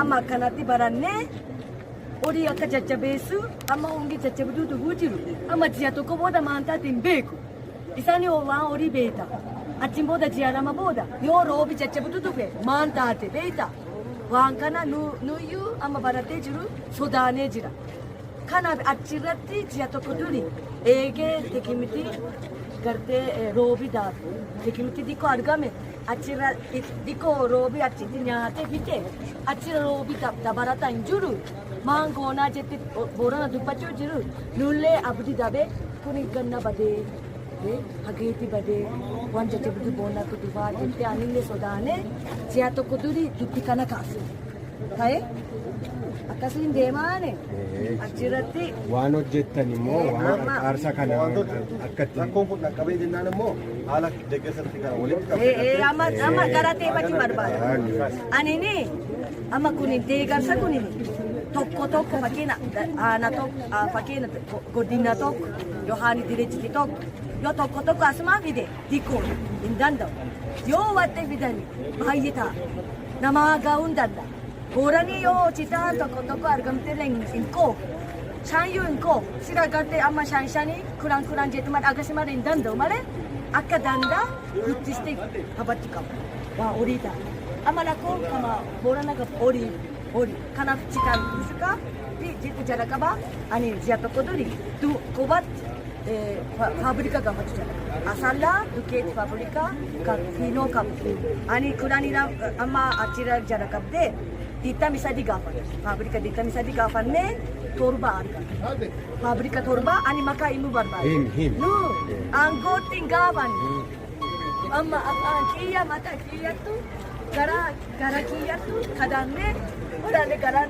amma akkanatti barannee horii akka jajjabeessu amma hongi jajjabduu dhuguu jiru amma ji'a tokko booda maantaatti hin beeku isaanii waan horii beeta achiin booda ji'a lama booda yoo roobi jajjabduu dhufe maan taate beeta waan kana nuyyuu amma baratee jiru sodaanee jira kanaaf achirratti ji'a tokko duri eegee tekimitii gartee roobi daatu tekimitii dikkoo argame achirra dikkoo roobi achitti nyaatee fite achirra roobi dabarataa hin jiru maan goonaa jetti boorana dubbachuu jiru nullee abdii dabee kuni ganna badee hageetii badee waan jajjabduu boona kutufaa jettee anillee sodaanee ji'a tokko duri dubbi kana kaase ta'e akkasiin deemaane achirratti waan hojjettan immoo waan aarsaa kana akkatti rakkoon kun dhaqqabee jennaan immoo haala deeggarsatti kana walitti qabee amma garatee bachi barbaada anini amma kun deeggarsa kun tokko fakkeenya aana tokko fakkeenya godina tokko yookaan direechiti tokko yoo tokko asumaa fide dikkoo hin danda'u yoo wattee fidani baay'ee ta'a namaa gaa'uu hin danda'a. Booranii yoo citaan tokko argamtee hin koofu shaayyuu hin koofu sira gartee amma shanii kuran jettumaan agarsiisaa hin danda'u malee akka danda'a guddistee habatti qabu waa horii ta'a amma lakkoo kama boorana gaf horii kanaaf citaan musikaa fi jitu jala qabaa ani ji'a tokko duri qubatti faabirika gaafatu jala asallaa dukeeti faabirika fiinoo qabu ani kudhanii amma achirra jala qabdee Ditam bisa digafan, fabrika ditam bisa digafanne torba arga. Fabrika torba ani maka imu barbar. Nu anggot tinggavan. Amma kiya mata kiya tu gara kiya tu kadanne orang garan.